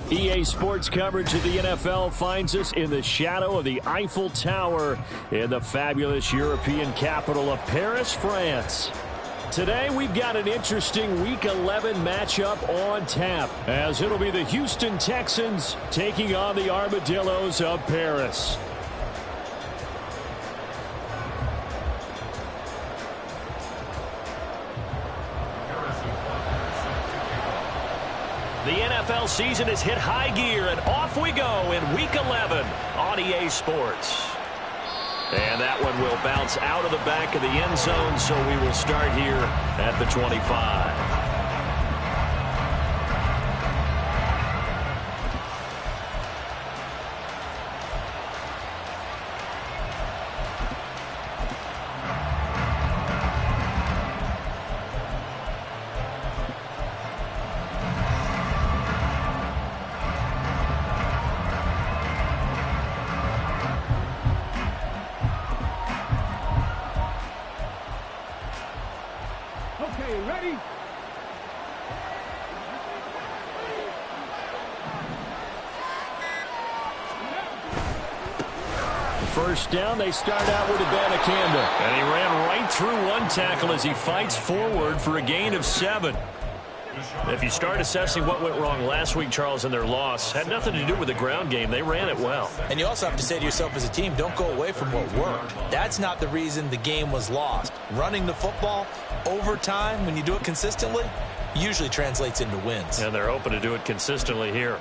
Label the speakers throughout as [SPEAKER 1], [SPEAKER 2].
[SPEAKER 1] EA Sports coverage of the NFL finds us in the shadow of the Eiffel Tower in the fabulous European capital of Paris, France. Today, we've got an interesting Week 11 matchup on tap, as it'll be the Houston Texans taking on the Armadillos of Paris. The NFL season has hit high gear, and off we go in Week 11 on EA Sports. And that one will bounce out of the back of the end zone, so we will start here at the 25.
[SPEAKER 2] Ready?
[SPEAKER 1] First down, they start out with Abanikanda. And he ran right through one tackle as he fights forward for a gain of 7. If you start assessing what went wrong last week, Charles, in their loss, had nothing to do with the ground game. They ran it well.
[SPEAKER 3] And you also have to say to yourself as a team, don't go away from what worked. That's not the reason the game was lost. Running the football over time, when you do it consistently, usually translates into wins.
[SPEAKER 1] And they're hoping to do it consistently here.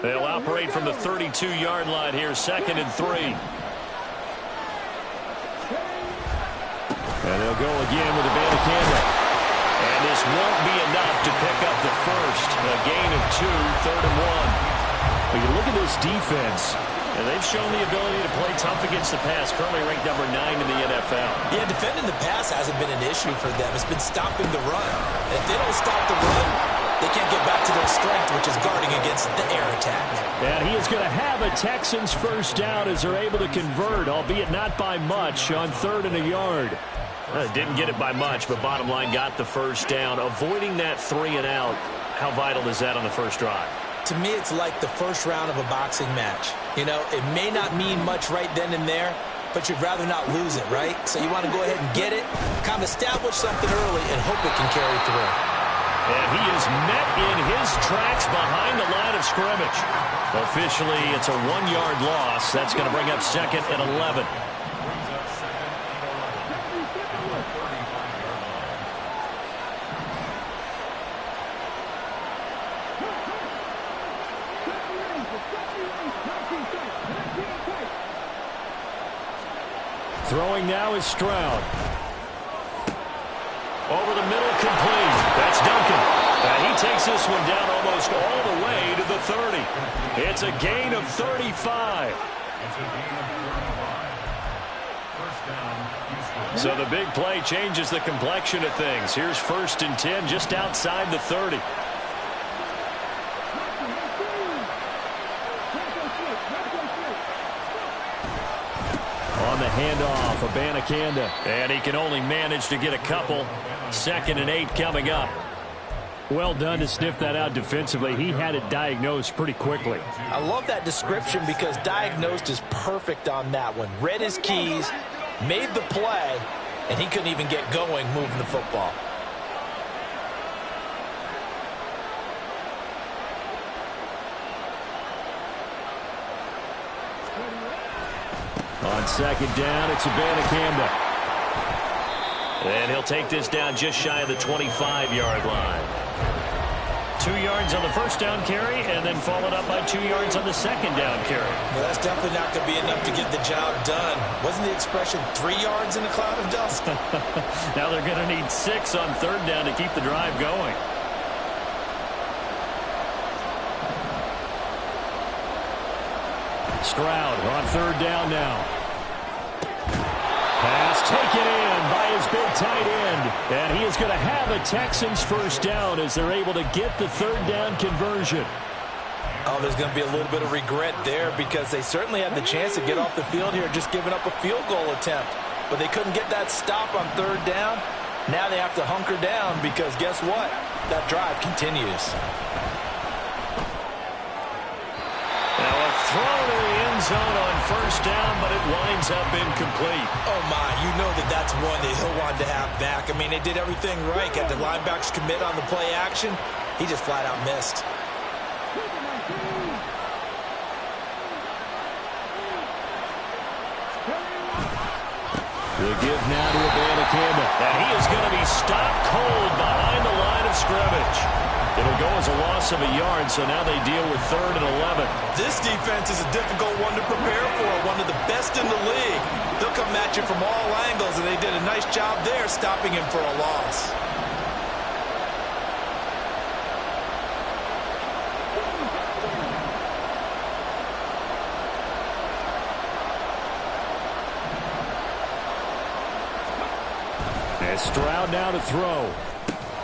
[SPEAKER 1] They'll operate from the 32-yard line here, 2nd and 3. And they'll go again with Abanikanda. And this won't be enough to pick up the first. A gain of 2, 3rd and 1. But you look at this defense, and they've shown the ability to play tough against the pass, currently ranked number 9 in the NFL.
[SPEAKER 3] Yeah, defending the pass hasn't been an issue for them. It's been stopping the run. If they don't stop the run, they can't get back to their strength, which is guarding against the air attack.
[SPEAKER 1] And he is going to have a Texans first down as they're able to convert, albeit not by much, on 3rd and a yard. Didn't get it by much, but bottom line got the first down. Avoiding that 3 and out, how vital is that on the first drive?
[SPEAKER 3] To me, it's like the first round of a boxing match. You know, it may not mean much right then and there, but you'd rather not lose it, right? So you want to go ahead and get it, kind of establish something early, and hope it can carry through.
[SPEAKER 1] And he is met in his tracks behind the line of scrimmage. Officially, it's a 1-yard loss. That's going to bring up 2nd and 11. Throwing now is Stroud. Over the middle, complete. That's Duncan. And he takes this one down almost all the way to the 30. It's a gain of 35. So the big play changes the complexion of things. Here's 1st and 10 just outside the 30. On the handoff, Abanikanda. And he can only manage to get a couple. 2nd and 8 coming up. Well done to sniff that out defensively. He had it diagnosed pretty quickly.
[SPEAKER 3] I love that description because diagnosed is perfect on that one. Read his keys, made the play, and he couldn't even get going moving the football.
[SPEAKER 1] On second down, it's Abanikanda. And he'll take this down just shy of the 25-yard line. 2 yards on the first down carry, and then followed up by 2 yards on the second down carry.
[SPEAKER 3] Well, that's definitely not going to be enough to get the job done. Wasn't the expression 3 yards in a cloud of dust?
[SPEAKER 1] Now they're going to need 6 on third down to keep the drive going. Stroud on third down now. Pass taken in by his big tight end. And he is going to have a Texans first down as they're able to get the third down conversion.
[SPEAKER 3] Oh, there's going to be a little bit of regret there because they certainly had the chance to get off the field here just giving up a field goal attempt. But they couldn't get that stop on third down. Now they have to hunker down because guess what? That drive continues.
[SPEAKER 1] Now a throw to the end zone on first down, but it winds up incomplete.
[SPEAKER 3] Oh, my. You know that's one that he'll want to have back. I mean, they did everything right. Got the linebackers commit on the play action. He just flat out missed.
[SPEAKER 1] The give now to Abanikanda. And he is going to be stopped cold behind the line of scrimmage. It'll go as a loss of a yard, so now they deal with 3rd and 11.
[SPEAKER 3] This defense is a difficult one to prepare for, one of the best in the league. They'll come at you from all angles, and they did a nice job there stopping him for a loss.
[SPEAKER 1] And Stroud now to throw.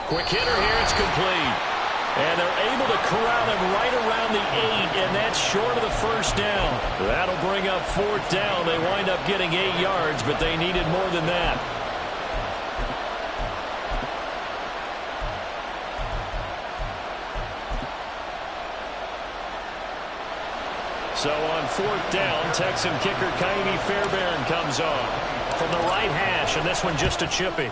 [SPEAKER 1] Quick hitter here, it's complete. And they're able to corral him right around the 8, and that's short of the first down. That'll bring up 4th down. They wind up getting 8 yards, but they needed more than that. So on 4th down, Texan kicker Kaimi Fairbairn comes on from the right hash, and this one just a chippy.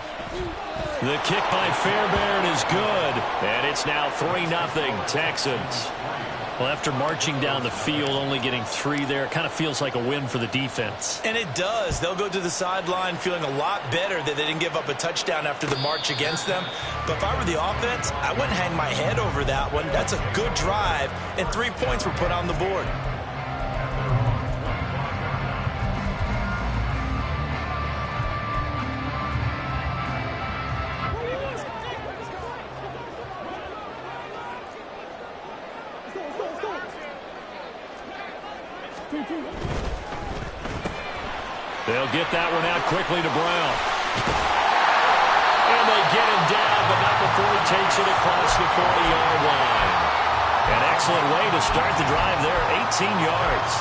[SPEAKER 1] The kick by Fairbairn is good, and it's now 3-0 Texans. Well, after marching down the field, only getting 3 there, it kind of feels like a win for the defense.
[SPEAKER 3] And it does. They'll go to the sideline feeling a lot better that they didn't give up a touchdown after the march against them. But if I were the offense, I wouldn't hang my head over that one. That's a good drive, and 3 points were put on the board.
[SPEAKER 1] They'll get that one out quickly to Brown. And they get him down, but not before he takes it across the 40-yard line. An excellent way to start the drive there, 18 yards.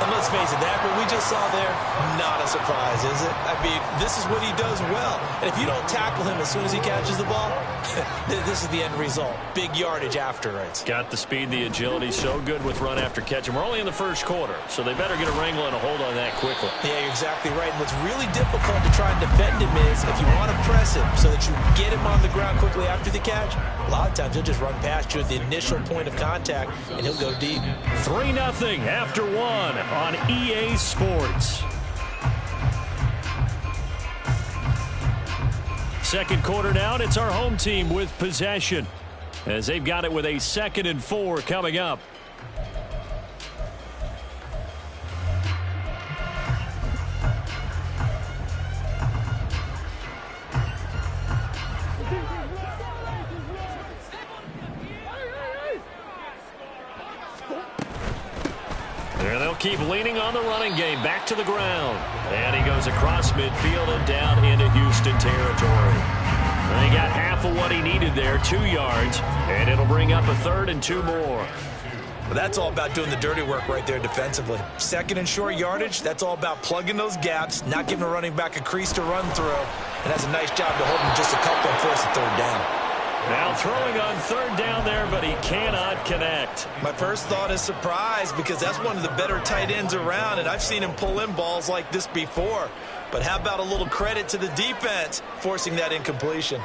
[SPEAKER 3] And let's face it, that what we just saw there, not a surprise, is it? I mean, this is what he does well. And if you don't tackle him as soon as he catches the ball, this is the end result. Big yardage afterwards.
[SPEAKER 1] Got the speed, the agility, so good with run after catch. And we're only in the first quarter, so they better get a wrangle and a hold on that quickly.
[SPEAKER 3] Yeah, you're exactly right. And what's really difficult to try and defend him is if you want to press him so that you get him on the ground quickly after the catch, a lot of times he'll just run past you at the initial point of contact, and he'll go deep.
[SPEAKER 1] 3-0 after 1 on EA Sports. Second quarter now, and it's our home team with possession as they've got it with a 2nd and 4 coming up. They'll keep leaning on the running game. Back to the ground. And he goes across midfield and down into Houston territory. They got half of what he needed there, 2 yards. And it'll bring up a 3rd and 2 more.
[SPEAKER 3] Well, that's all about doing the dirty work right there defensively. 2nd and short yardage, that's all about plugging those gaps, not giving a running back a crease to run through. And that's a nice job to hold him just a couple and force a 3rd down.
[SPEAKER 1] Now throwing on 3rd down there, but he cannot connect.
[SPEAKER 3] My first thought is surprise because that's one of the better tight ends around, and I've seen him pull in balls like this before. But how about a little credit to the defense forcing that incompletion?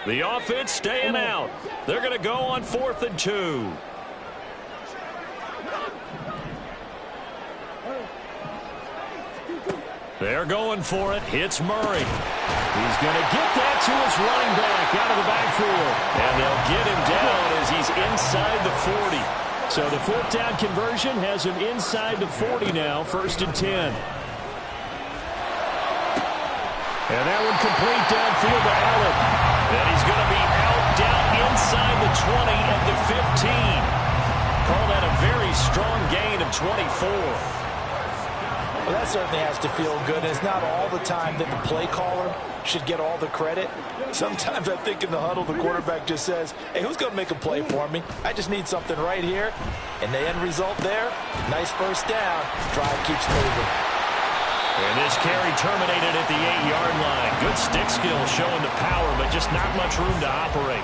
[SPEAKER 1] The offense staying out. They're going to go on 4th and 2. They're going for it. It's Murray. He's going to get that to his running back out of the backfield. And they'll get him down as he's inside the 40. So the 4th down conversion has him inside the 40 now, 1st and 10. And that one complete downfield to Allen. And he's going to be out down inside the 20 at the 15. Call that a very strong gain of 24.
[SPEAKER 3] Well, that certainly has to feel good. It's not all the time that the play caller should get all the credit. Sometimes I think in the huddle, the quarterback just says, hey, who's going to make a play for me? I just need something right here. And the end result there, nice first down. Drive keeps moving.
[SPEAKER 1] And this carry terminated at the 8-yard line. Good stick skill showing the power, but just not much room to operate.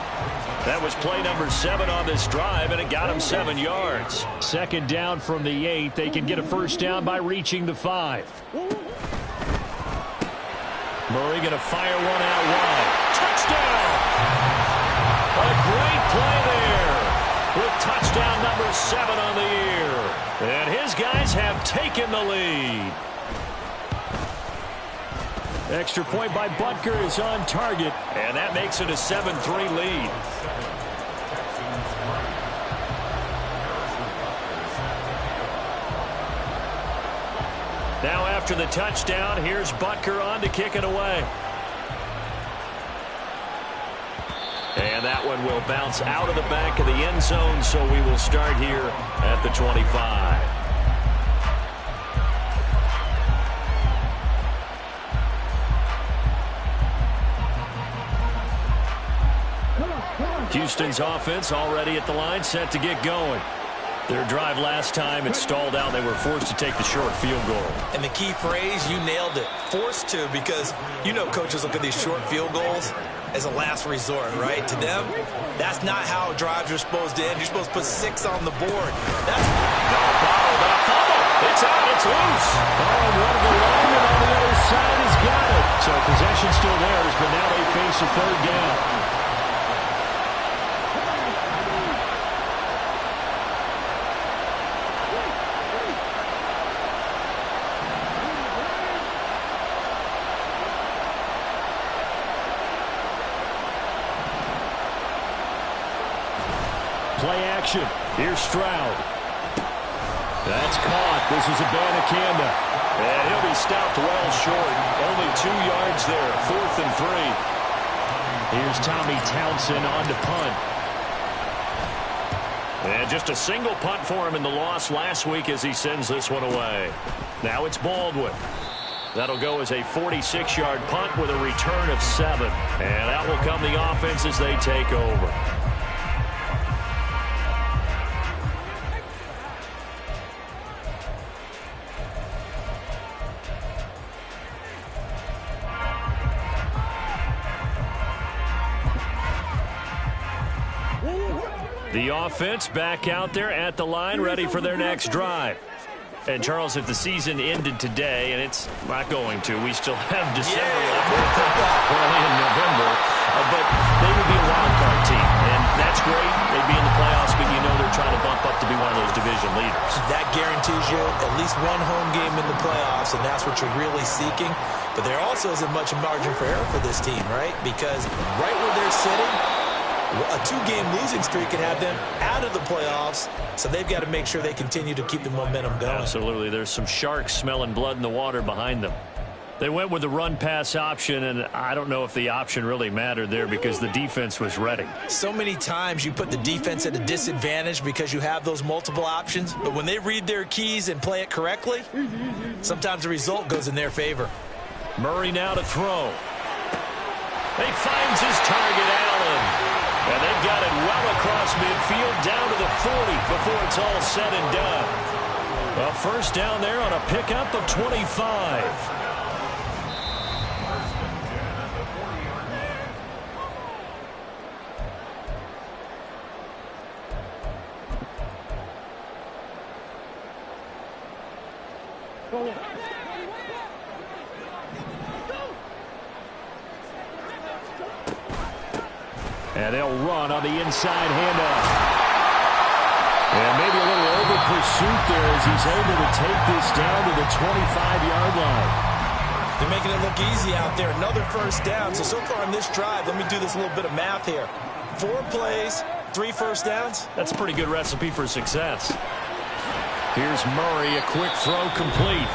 [SPEAKER 1] That was play number 7 on this drive, and it got him 7 yards. 2nd down from the 8. They can get a first down by reaching the 5. Murray going to fire one out wide. Touchdown! A great play there with touchdown number 7 on the year. And his guys have taken the lead. Extra point by Butker is on target, and that makes it a 7-3 lead. Now after the touchdown, here's Butker on to kick it away. And that one will bounce out of the back of the end zone, so we will start here at the 25. Houston's offense already at the line, set to get going. Their drive last time, it stalled out. They were forced to take the short field goal.
[SPEAKER 3] And the key phrase, you nailed it, forced to, because you know coaches look at these short field goals as a last resort, right? To them, that's not how drives are supposed to end. You're supposed to put 6 on the board. That's
[SPEAKER 1] it's out, it's loose. Oh, and one of the linemen on the other side has got it. So possession still theirs, but now they face a 3rd down. Play action. Here's Stroud. That's caught. This is Abanikanda. And he'll be stopped well short. Only 2 yards there. 4th and 3. Here's Tommy Townsend on to punt. And just a single punt for him in the loss last week as he sends this one away. Now it's Baldwin. That'll go as a 46-yard punt with a return of 7. And out will come the offense as they take over. The offense back out there at the line, ready for their next drive. And, Charles, if the season ended today, and it's not going to, we still have December left, early in November, but they would be a wild card team. And that's great. They'd be in the playoffs, but you know they're trying to bump up to be one of those division leaders. That guarantees you at least one home game in the playoffs, and that's what you're really seeking. But there also isn't much margin for error for this team, right? Because right where they're sitting, a 2-game losing streak could have them out of the playoffs, so they've got to make sure they continue to keep the momentum going. Absolutely. There's some sharks smelling blood in the water behind them. They went with the run-pass option, and I don't know if the option really mattered there because the defense was ready. So many times you put the defense at a disadvantage because you have those multiple options, but when they read their keys and play it correctly, sometimes the result goes in their favor. Murray now to throw. He finds his target, Allen. And they've got it well across midfield down to the 40 before it's all said and done. A first down there on a pickup of 25. And they'll run on the inside handoff. And maybe a little over-pursuit there as he's able to take this down to the 25-yard line.
[SPEAKER 3] They're making it look easy out there. Another first down. So far on this drive, let me do this little bit of math here. 4 plays, 3 first downs.
[SPEAKER 1] That's a pretty good recipe for success. Here's Murray, a quick throw complete.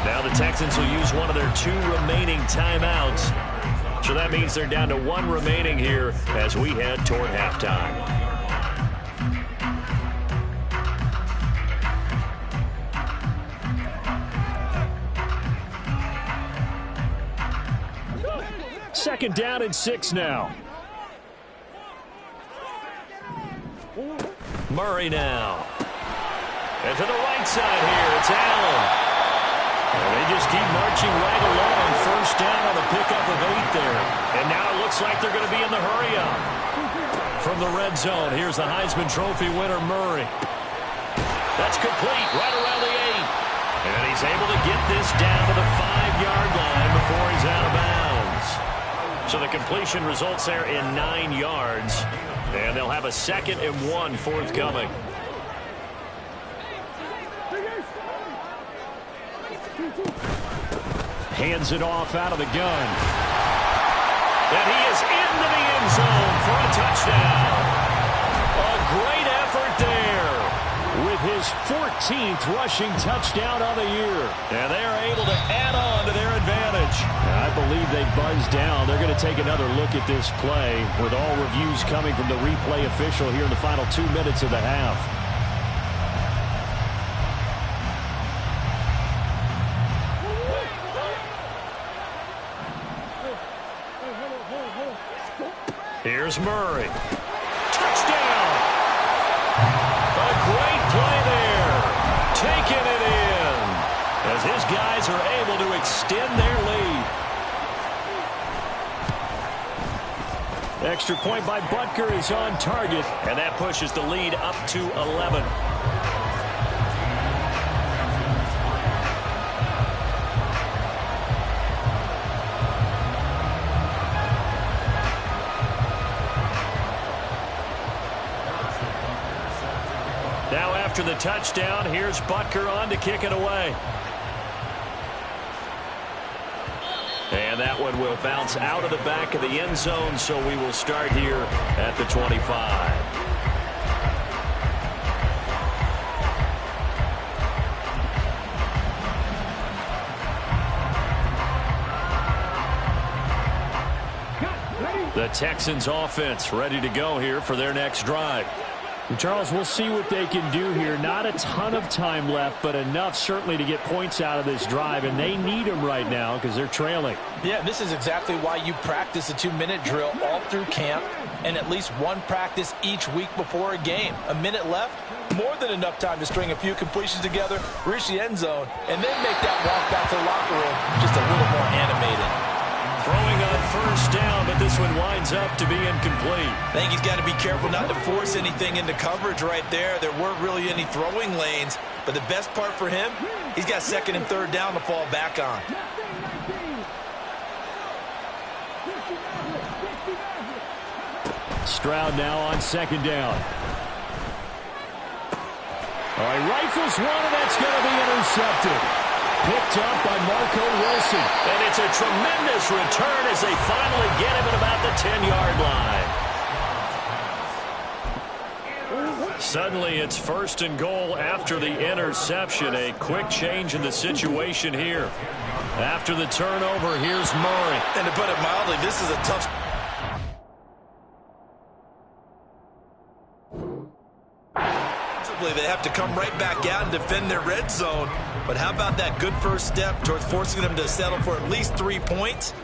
[SPEAKER 1] Now the Texans will use one of their 2 remaining timeouts. So that means they're down to 1 remaining here as we head toward halftime. Second down and 6 now. Murray now. And to the right side here, it's Allen. And they just keep marching right along. First down on the pickup of 8 there. And now it looks like they're going to be in the hurry-up. From the red zone, here's the Heisman Trophy winner, Murray. That's complete right around the 8. And he's able to get this down to the 5-yard line before he's out of bounds. So the completion results there in 9 yards. And they'll have a 2nd and 1 forthcoming. Hands it off out of the gun. And he is into the end zone for a touchdown. A great effort there with his 14th rushing touchdown on the year. And they are able to add on to their advantage. I believe they buzzed down. They're going to take another look at this play with all reviews coming from the replay official here in the final 2 minutes of the half. Here's Murray. Touchdown! A great play there. Taking it in as his guys are able to extend their lead. Extra point by Butker is on target, and that pushes the lead up to 11. Now after the touchdown, here's Butker on to kick it away. And that one will bounce out of the back of the end zone, so we will start here at the 25. The Texans offense ready to go here for their next drive. And Charles, we'll see what they can do here. Not a ton of time left, but enough certainly to get points out of this drive, and they need them right now because they're trailing.
[SPEAKER 3] Yeah, this is exactly why you practice a 2-minute drill all through camp and at least one practice each week before a game. A minute left, more than enough time to string a few completions together, reach the end zone, and then make that walk back to the locker room just a little more animated.
[SPEAKER 1] Throwing on first down, but this one winds up to be incomplete.
[SPEAKER 3] I think he's got to be careful not to force anything into coverage right there. There weren't really any throwing lanes, but the best part for him, he's got 2nd and 3rd down to fall back on.
[SPEAKER 1] Stroud now on 2nd down. All right, rifles one, and that's going to be intercepted. Picked up by Marco Wilson. And it's a tremendous return as they finally get him at about the 10-yard line. Suddenly it's 1st and goal after the interception. A quick change in the situation here. After the turnover, here's Murray.
[SPEAKER 3] And to put it mildly, this is a tough... They have to come right back out and defend their red zone. But how about that good first step towards forcing them to settle for at least 3 points?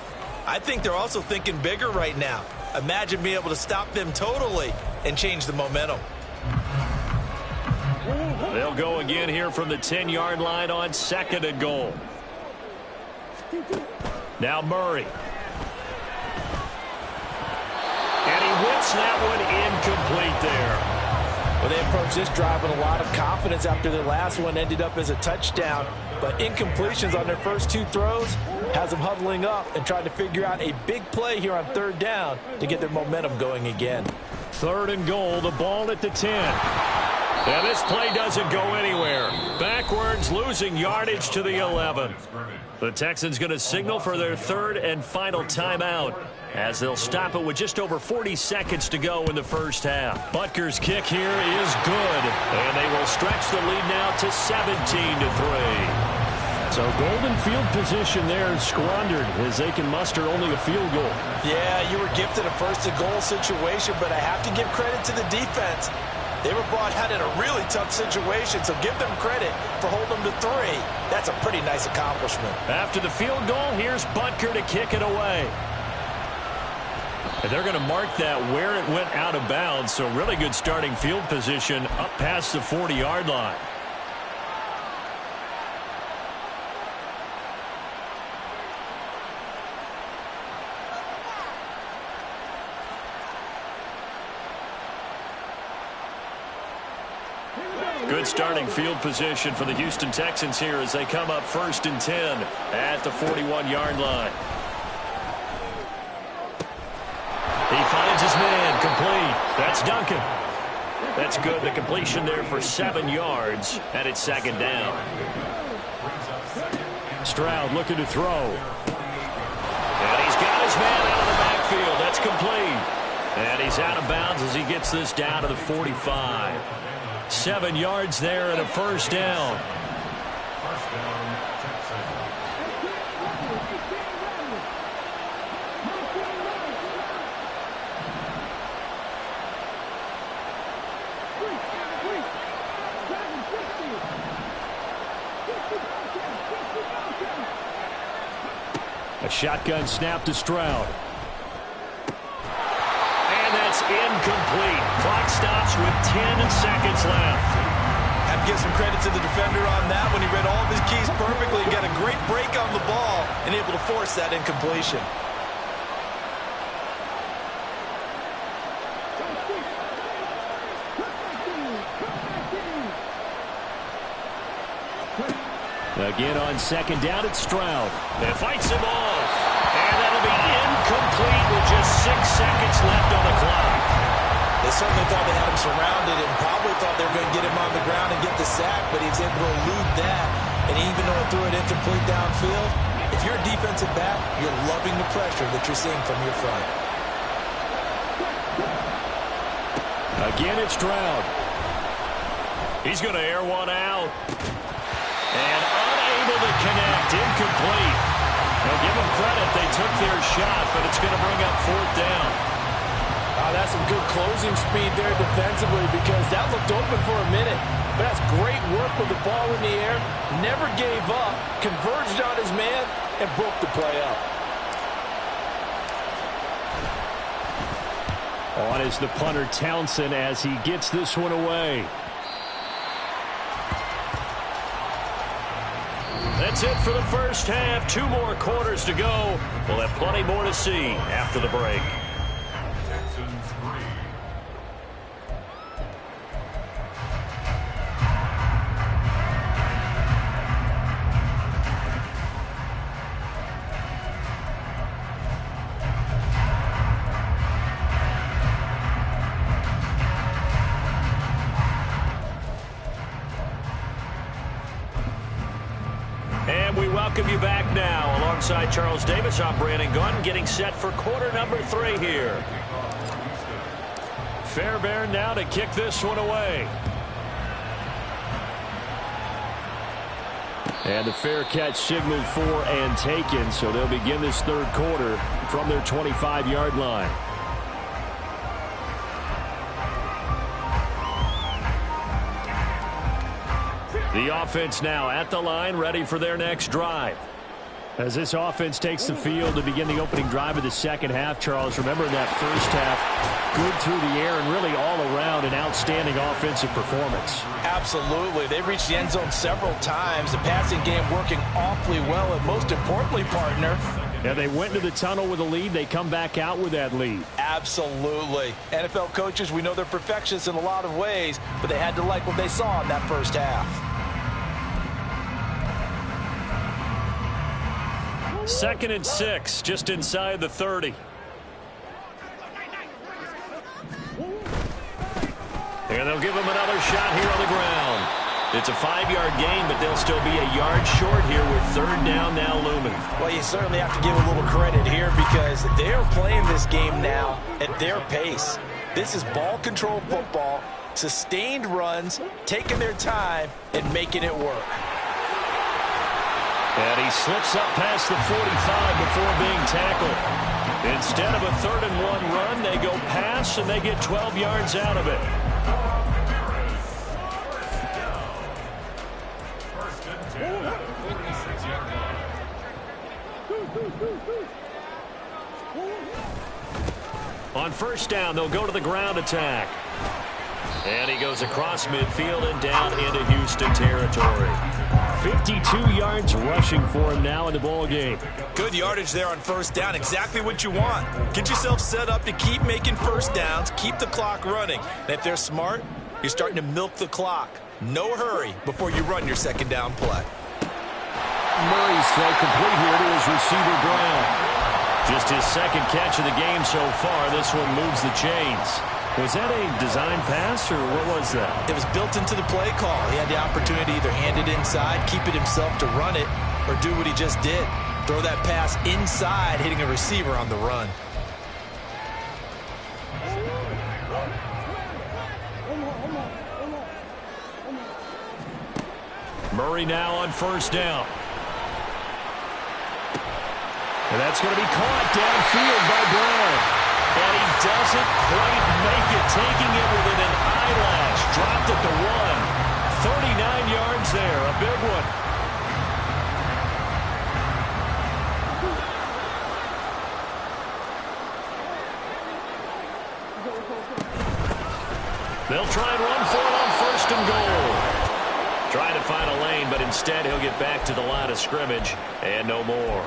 [SPEAKER 3] I think they're also thinking bigger right now. Imagine being able to stop them totally and change the momentum.
[SPEAKER 1] They'll go again here from the 10-yard line on 2nd and goal. Now Murray. And he whips that one incomplete there.
[SPEAKER 3] Well, they approached this drive with a lot of confidence after their last one ended up as a touchdown. But incompletions on their first 2 throws, Has them huddling up and trying to figure out a big play here on third down to get their momentum going again.
[SPEAKER 1] 3rd and goal, the ball at the 10. And this play doesn't go anywhere. Backwards, losing yardage to the 11. The Texans going to signal for their 3rd and final timeout as they'll stop it with just over 40 seconds to go in the first half. Butker's kick here is good, and they will stretch the lead now to 17-3. So golden field position there squandered as they can muster only a field goal.
[SPEAKER 3] Yeah, you were gifted a 1st and goal situation, but I have to give credit to the defense. They were brought out in a really tough situation, so give them credit for holding them to 3. That's a pretty nice accomplishment.
[SPEAKER 1] After the field goal, here's Butker to kick it away. And they're going to mark that where it went out of bounds, so really good starting field position up past the 40-yard line. Good starting field position for the Houston Texans here as they come up 1st and 10 at the 41-yard line. He finds his man, complete. That's Duncan. That's good. The completion there for 7 yards, and it's 2nd down. Stroud looking to throw. And he's got his man out of the backfield. That's complete. And he's out of bounds as he gets this down to the 45. 7 yards there and a 1st down. A shotgun snap to Stroud. And that's incomplete. Clock stops with 10 seconds left.
[SPEAKER 3] Have to give some credit to the defender on that when he read all of his keys perfectly. Got a great break on the ball and able to force that incompletion.
[SPEAKER 1] Again on 2nd down, it's Stroud. It fights him off. And that'll be incomplete with just 6 seconds left on the clock.
[SPEAKER 3] They certainly thought they had him surrounded and probably thought they were going to get him on the ground and get the sack, but he was able to elude that. And even though it threw it incomplete downfield, if you're a defensive back, you're loving the pressure that you're seeing from your front.
[SPEAKER 1] Again, it's Stroud. He's going to air one out. And unable to connect, incomplete. Now give them credit, they took their shot, but it's going to bring up 4th down.
[SPEAKER 3] That's some good closing speed there defensively because that looked open for a minute. But that's great work with the ball in the air. Never gave up, converged on his man, and broke the play up.
[SPEAKER 1] On is the punter Townsend as he gets this one away. That's it for the first half. 2 more quarters to go. We'll have plenty more to see after the break. And we welcome you back now. Alongside Charles Davis, I'm Brandon Gunn, getting set for quarter number 3 here. Fairbairn now to kick this one away. And the fair catch signaled for and taken, so they'll begin this 3rd quarter from their 25-yard line. The offense now at the line, ready for their next drive. As this offense takes the field to begin the opening drive of the 2nd half, Charles, remember in that first half, good through the air and really all around an outstanding offensive performance.
[SPEAKER 3] Absolutely. They reached the end zone several times. The passing game working awfully well, and most importantly, partner,
[SPEAKER 1] yeah, they went into the tunnel with a lead. They come back out with that lead.
[SPEAKER 3] Absolutely. NFL coaches, we know they're perfectionists in a lot of ways, but they had to like what they saw in that first half.
[SPEAKER 1] 2nd and 6, just inside the 30. And they'll give him another shot here on the ground. It's a 5-yard gain, but they'll still be a yard short here with 3rd down now looming.
[SPEAKER 3] Well, you certainly have to give a little credit here because they're playing this game now at their pace. This is ball control football, sustained runs, taking their time, and making it work.
[SPEAKER 1] And he slips up past the 45 before being tackled. Instead of a 3rd and 1 run, they go pass, and they get 12 yards out of it. On 1st down, they'll go to the ground attack. And he goes across midfield and down into Houston territory. 52 yards rushing for him now in the ball game.
[SPEAKER 3] Good yardage there on 1st down. Exactly what you want. Get yourself set up to keep making 1st downs, keep the clock running. And if they're smart, you're starting to milk the clock. No hurry before you run your 2nd down play.
[SPEAKER 1] Murray's throw complete here to his receiver, Brown. Just his 2nd catch of the game so far. This one moves the chains. Was that a design pass, or what was that?
[SPEAKER 3] It was built into the play call. He had the opportunity to either hand it inside, keep it himself to run it, or do what he just did. Throw that pass inside, hitting a receiver on the run.
[SPEAKER 1] Murray now on 1st down. And that's going to be caught downfield by Brown. And he doesn't quite make it, taking it within an eyelash. Dropped at the 1. 39 yards there, a big one. They'll try and run for it on 1st and goal. Trying to find a lane, but instead he'll get back to the line of scrimmage and no more.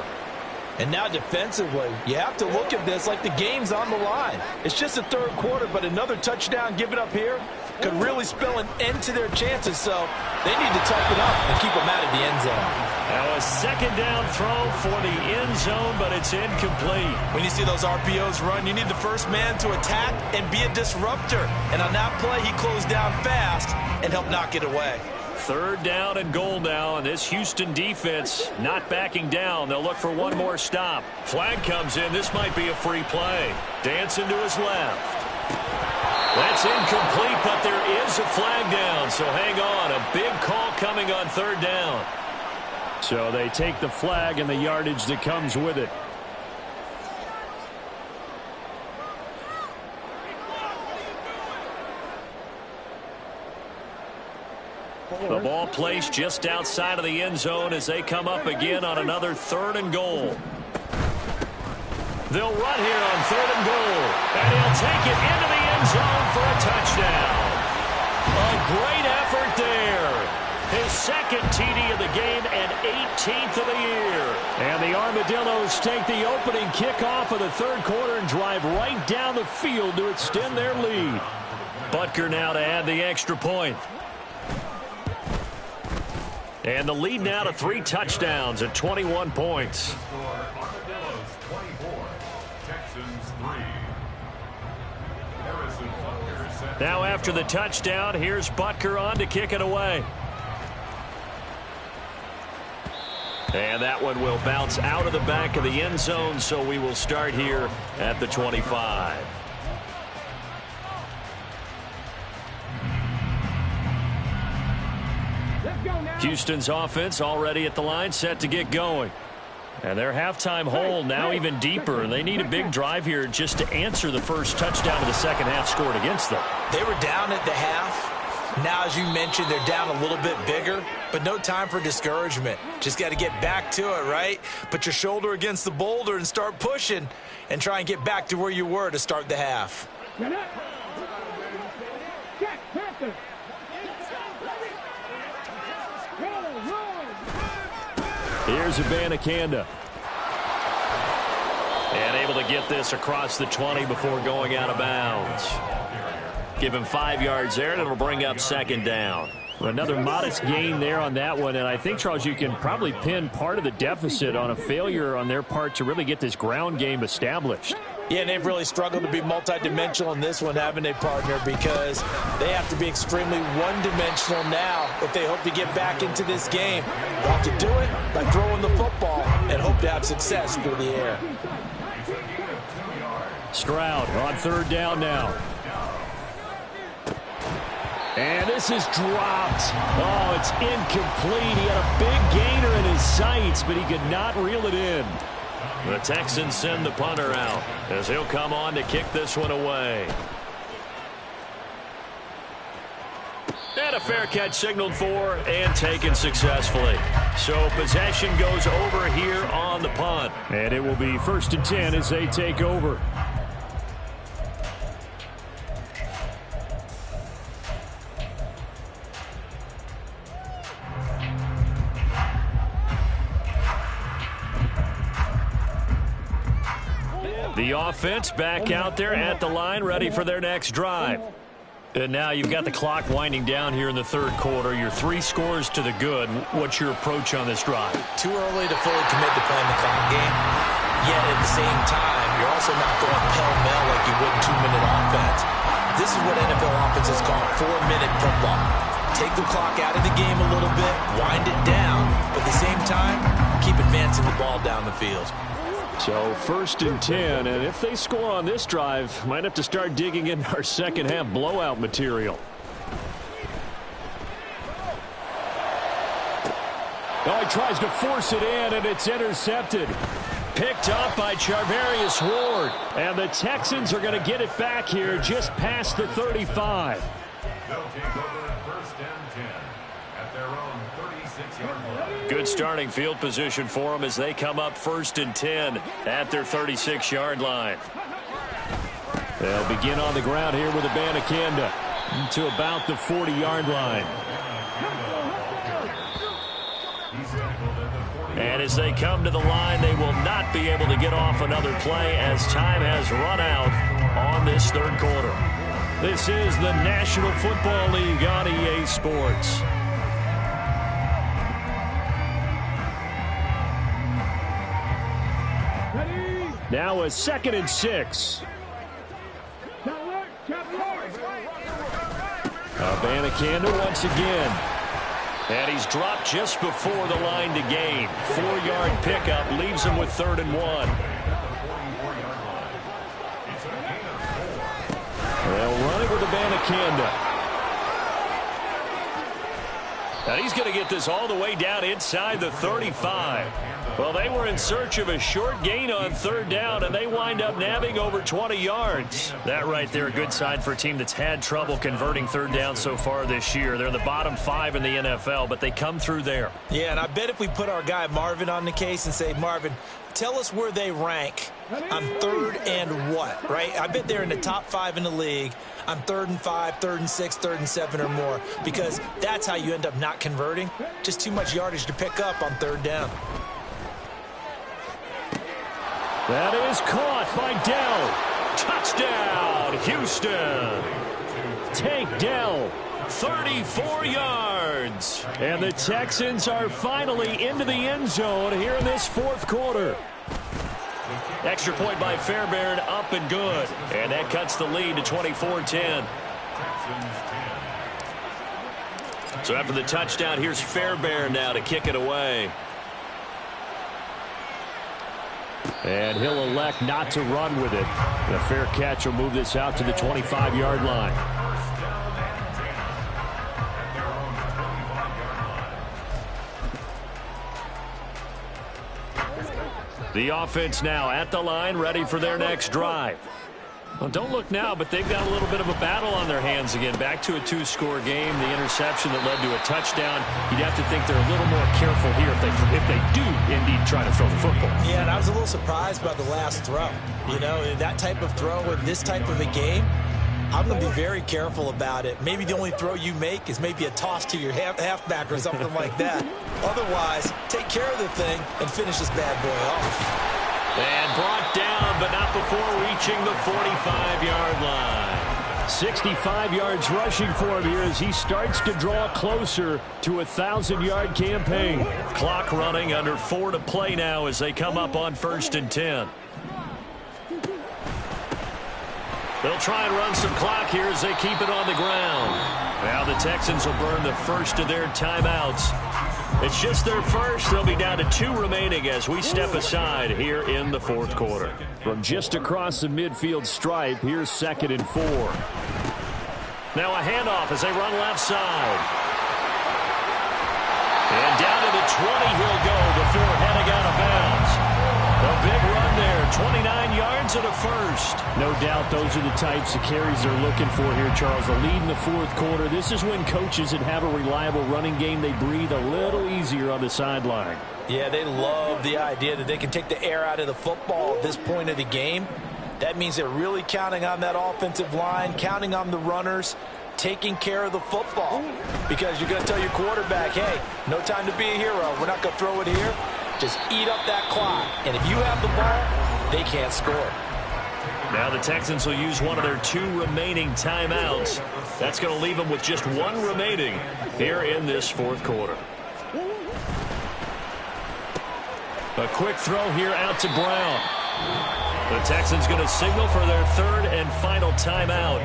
[SPEAKER 3] And now defensively, you have to look at this like the game's on the line. It's just the 3rd quarter, but another touchdown given up here could really spell an end to their chances, so they need to toughen up and keep them out of the end zone.
[SPEAKER 1] Now a 2nd down throw for the end zone, but it's incomplete.
[SPEAKER 3] When you see those RPOs run, you need the first man to attack and be a disruptor. And on that play, he closed down fast and helped knock it away.
[SPEAKER 1] 3rd down and goal now, and this Houston defense not backing down. They'll look for one more stop. Flag comes in. This might be a free play. Dancing to his left. That's incomplete, but there is a flag down, so hang on. A big call coming on 3rd down. So they take the flag and the yardage that comes with it. The ball placed just outside of the end zone as they come up again on another 3rd and goal. They'll run here on 3rd and goal, and he'll take it into the end zone for a touchdown. A great effort there. His 2nd TD of the game and 18th of the year. And the Armadillos take the opening kickoff of the 3rd quarter and drive right down the field to extend their lead. Butker now to add the extra point. And the lead now to 3 touchdowns at 21 points. Now after the touchdown, here's Butker on to kick it away. And that one will bounce out of the back of the end zone, so we will start here at the 25. Houston's offense already at the line, set to get going. And their halftime hole now even deeper. They need a big drive here just to answer the first touchdown of the 2nd half scored against them.
[SPEAKER 3] They were down at the half. Now, as you mentioned, they're down a little bit bigger, but no time for discouragement. Just got to get back to it, right? Put your shoulder against the boulder and start pushing and try and get back to where you were to start the half.
[SPEAKER 1] Here's Abanikanda. And able to get this across the 20 before going out of bounds. Give him 5 yards there, and it'll bring up 2nd down. Another modest gain there on that one, and I think, Charles, you can probably pin part of the deficit on a failure on their part to really get this ground game established.
[SPEAKER 3] Yeah, and they've really struggled to be multidimensional in this one, haven't they, partner? Because they have to be extremely one-dimensional now if they hope to get back into this game. They'll have to do it by throwing the football and hope to have success through the air.
[SPEAKER 1] Stroud on third down now. And this is dropped. Oh, it's incomplete. He had a big gainer in his sights, but he could not reel it in. The Texans send the punter out as he'll come on to kick this one away. And a fair catch signaled for and taken successfully. So possession goes over here on the punt. And it will be 1st and 10 as they take over. The offense back out there at the line, ready for their next drive. And now you've got the clock winding down here in the third quarter. You're 3 scores to the good. What's your approach on this drive?
[SPEAKER 3] Too early to fully commit to playing the clock game. Yet at the same time, you're also not going pell-mell like you would in 2-minute offense. This is what NFL offenses call 4-minute football. Take the clock out of the game a little bit, wind it down, but at the same time, keep advancing the ball down the field.
[SPEAKER 1] So 1st and 10, and if they score on this drive, might have to start digging in our second half blowout material. Oh, he tries to force it in, and it's intercepted. Picked up by Charvarius Ward, and the Texans are going to get it back here just past the 35.
[SPEAKER 2] They'll take over 1st and 10 at their own 36-yard line.
[SPEAKER 1] Good starting field position for them as they come up 1st and 10 at their 36-yard line. They'll begin on the ground here with Abanikanda to about the 40-yard line. And as they come to the line, they will not be able to get off another play as time has run out on this third quarter. This is the National Football League on EA Sports. Now a 2nd and 6. Abanikanda once again. And he's dropped just before the line to gain. 4-yard pickup leaves him with 3rd and 1. They'll run it with Abanikanda. And he's going to get this all the way down inside the 35. Well, they were in search of a short gain on 3rd down, and they wind up nabbing over 20 yards. That right there, a good sign for a team that's had trouble converting 3rd down so far this year. They're in the bottom 5 in the NFL, but they come through there. Yeah, and I bet if we put our guy Marvin on the case and say, Marvin, tell us where they rank on 3rd and what, right? I bet they're in the top 5 in the league on 3rd and 5, 3rd and 6, 3rd and 7 or more, because that's how you end up not converting. Just too much yardage to pick up on 3rd down. That is caught by Dell. Touchdown, Houston. Tank Dell, 34 yards. And the Texans are finally into the end zone here in this 4th quarter. Extra point by Fairbairn, up and good. And that cuts the lead to 24-10. So after the touchdown, here's Fairbairn now to kick it away. And he'll elect not to run with it. The fair catch will move this out to the 25-yard line. The offense now at the line, ready for their next drive. Well, don't look now, but they've got a little bit of a battle on their hands again. Back to a 2-score game. The interception that led to a touchdown. You'd have to think they're a little more careful here if they do indeed try to throw the football. Yeah, and I was a little surprised by the last throw. You know, that type of throw in this type of a game, I'm going to be very careful about it. Maybe the only throw you make is maybe a toss to your halfback or something like that. Otherwise, take care of the thing and finish this bad boy off. And brought down, but not before reaching the 45-yard line. 65 yards rushing for him here as he starts to draw closer to a 1,000-yard campaign.
[SPEAKER 4] Clock running, under 4 to play now as they come up on 1st and 10. They'll try and run some clock here as they keep it on the ground. Now the Texans will burn the first of their timeouts. It's just their first. They'll be down to 2 remaining as we step aside here in the 4th quarter.
[SPEAKER 1] From just across the midfield stripe, here's 2nd and 4.
[SPEAKER 4] Now a handoff as they run left side. And down to the 20 he'll go before heading out of bounds. A big run there, 29 yards and a first.
[SPEAKER 1] No doubt those are the types of carries they're looking for here, Charles. The lead in the 4th quarter. This is when coaches that have a reliable running game, they breathe a little easier on the sideline.
[SPEAKER 3] Yeah, they love the idea that they can take the air out of the football at this point of the game. That means they're really counting on that offensive line, counting on the runners, taking care of the football. Because you're going to tell your quarterback, hey, no time to be a hero. We're not going to throw it here. Just eat up that clock. And if you have the ball, they can't score.
[SPEAKER 4] Now the Texans will use one of their 2 remaining timeouts. That's going to leave them with just 1 remaining here in this 4th quarter.
[SPEAKER 1] A quick throw here out to Brown.
[SPEAKER 4] The Texans going to signal for their 3rd and final timeout.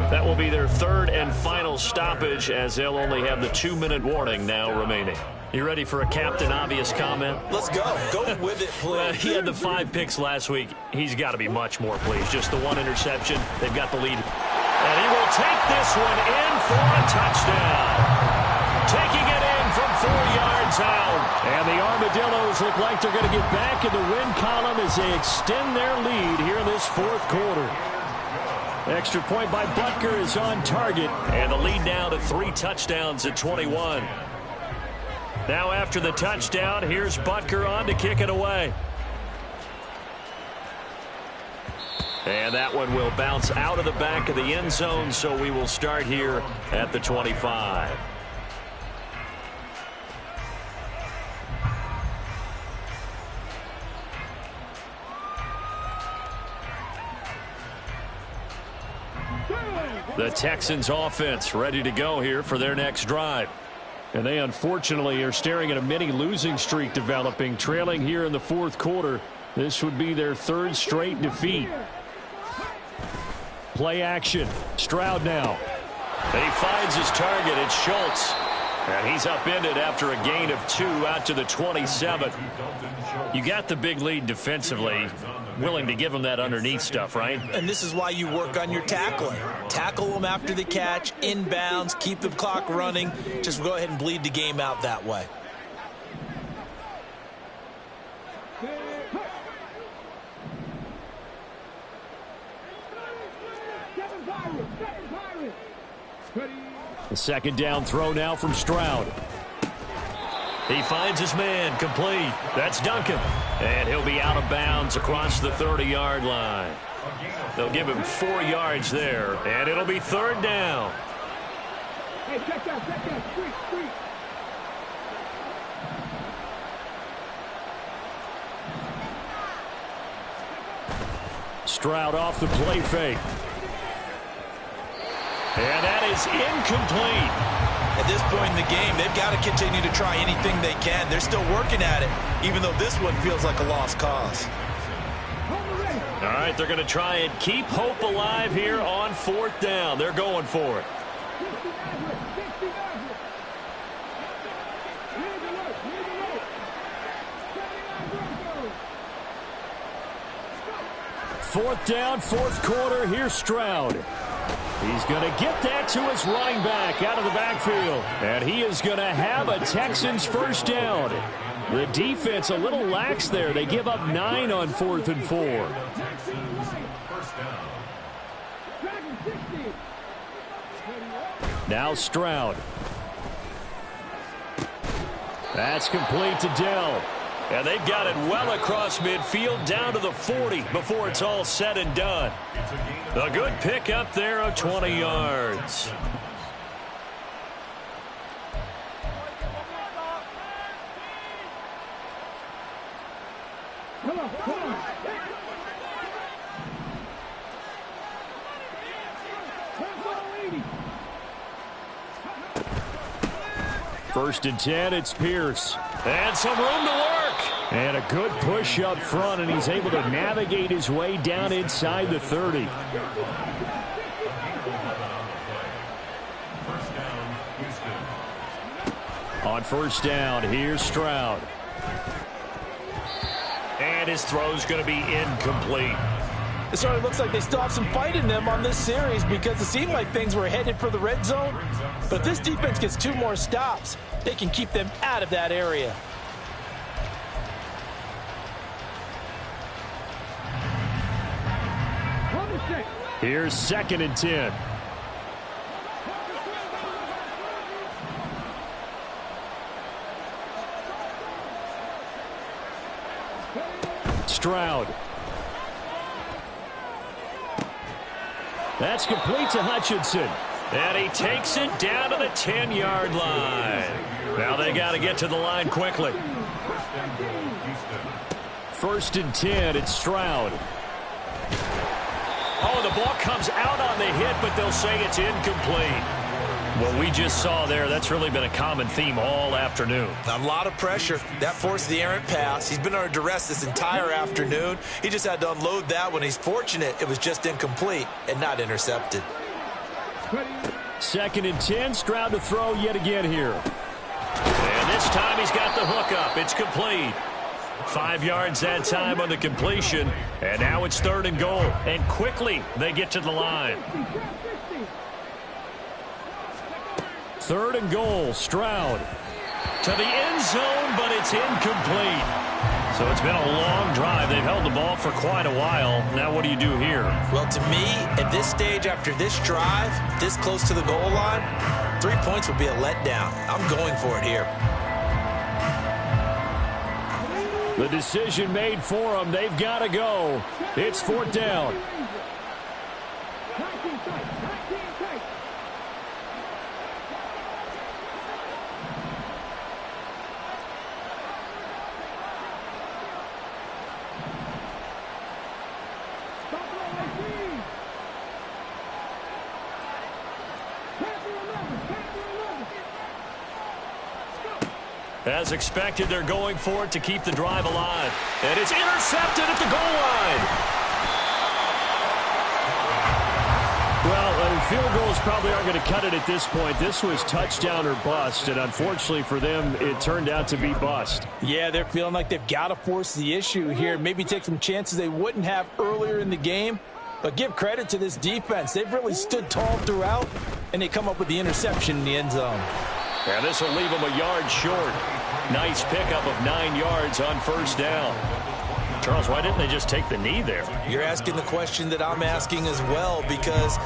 [SPEAKER 4] That will be their 3rd and final stoppage as they'll only have the 2-minute warning now remaining. You ready for a Captain Obvious comment?
[SPEAKER 3] Let's go. Go with it, please.
[SPEAKER 4] He had the 5 picks last week. He's got to be much more pleased. Just the 1 interception. They've got the lead. And he will take this one in for a touchdown. Taking it in from 4 yards out.
[SPEAKER 1] And the Armadillos look like they're going to get back in the win column as they extend their lead here in this 4th quarter. Extra point by Butker is on target.
[SPEAKER 4] And the lead now to 3 touchdowns at 21. Now after the touchdown, here's Butker on to kick it away. And that one will bounce out of the back of the end zone, so we will start here at the 25. The Texans offense ready to go here for their next drive.
[SPEAKER 1] And they unfortunately are staring at a mini losing streak developing, trailing here in the 4th quarter. This would be their 3rd straight defeat. Play action. Stroud now.
[SPEAKER 4] And he finds his target. It's Schultz. And he's upended after a gain of 2 out to the 27. You got the big lead defensively. Willing to give him that underneath stuff, right?
[SPEAKER 3] And this is why you work on your tackling. Tackle them after the catch, inbounds, keep the clock running. Just go ahead and bleed the game out that way.
[SPEAKER 1] The 2nd down throw now from Stroud.
[SPEAKER 4] He finds his man, complete. That's Duncan. And he'll be out of bounds across the 30-yard line. They'll give him 4 yards there, and it'll be 3rd down.
[SPEAKER 5] Hey, check that, street.
[SPEAKER 1] Stroud off the play fake.
[SPEAKER 4] And that is incomplete.
[SPEAKER 3] At this point in the game, they've got to continue to try anything they can. They're still working at it, even though this one feels like a lost cause.
[SPEAKER 4] All right, they're going to try and keep hope alive here on 4th down. They're going for it.
[SPEAKER 1] Fourth down, 4th quarter. Here's Stroud. He's going to get that to his running back out of the backfield. And he is going to have a Texans 1st down. The defense a little lax there. They give up 9 on 4th and 4. Now Stroud. That's complete to Dell.
[SPEAKER 4] And they've got it well across midfield down to the 40 before it's all said and done. A good pick up there of 20 yards.
[SPEAKER 1] First and 10, it's Pierce.
[SPEAKER 4] And some room to work.
[SPEAKER 1] And a good push up front, and he's able to navigate his way down inside the 30. On first down, here's Stroud.
[SPEAKER 4] And his throw's going to be incomplete.
[SPEAKER 3] It certainly looks like they still have some fight in them on this series because it seemed like things were headed for the red zone. But if this defense gets 2 more stops, they can keep them out of that area.
[SPEAKER 1] Here's second and 10. Stroud. That's complete to Hutchinson.
[SPEAKER 4] And he takes it down to the 10-yard line. Now they got to get to the line quickly.
[SPEAKER 1] First and 10, it's Stroud.
[SPEAKER 4] Oh, the ball comes out on the hit, but they'll say it's incomplete. What we just saw there, that's really been a common theme all afternoon.
[SPEAKER 3] A lot of pressure. That forced the errant pass. He's been under duress this entire afternoon. He just had to unload that one. He's fortunate it was just incomplete and not intercepted.
[SPEAKER 1] Second and 10, Stroud to throw yet again here.
[SPEAKER 4] And this time he's got the hook up. It's complete. 5 yards that time on the completion. And now it's 3rd and goal. And quickly they get to the line.
[SPEAKER 1] 3rd and goal, Stroud.
[SPEAKER 4] To the end zone, but it's incomplete. So it's been a long drive. They've held the ball for quite a while. Now what do you do here?
[SPEAKER 3] Well, to me, at this stage after this drive, this close to the goal line, 3 points would be a letdown. I'm going for it here.
[SPEAKER 1] The decision made for them. They've got to go. It's 4th down.
[SPEAKER 4] As expected, they're going for it to keep the drive alive. And it's intercepted at the goal line.
[SPEAKER 1] Well, field goals probably aren't going to cut it at this point. This was touchdown or bust, and unfortunately for them, it turned out to be bust.
[SPEAKER 3] Yeah, they're feeling like they've got to force the issue here. Maybe take some chances they wouldn't have earlier in the game. But give credit to this defense. They've really stood tall throughout, and they come up with the interception in the end zone.
[SPEAKER 4] And this will leave them a yard short. Nice pickup of 9 yards on first down. Charles, why didn't they just take the knee there?
[SPEAKER 3] You're asking the question that I'm asking as well, because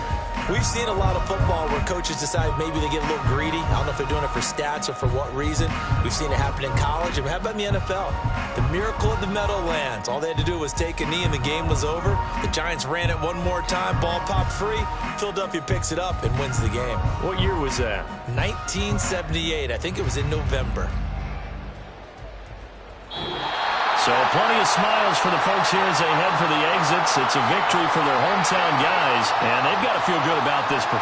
[SPEAKER 3] we've seen a lot of football where coaches decide maybe they get a little greedy. I don't know if they're doing it for stats or for what reason. We've seen it happen in college. And how about in the NFL? The miracle of the Meadowlands. All they had to do was take a knee and the game was over. The Giants ran it one more time. Ball popped free. Philadelphia picks it up and wins the game.
[SPEAKER 4] What year was that?
[SPEAKER 3] 1978. I think it was in November.
[SPEAKER 4] So plenty of smiles for the folks here as they head for the exits. It's a victory for their hometown guys, and they've got to feel good about this performance.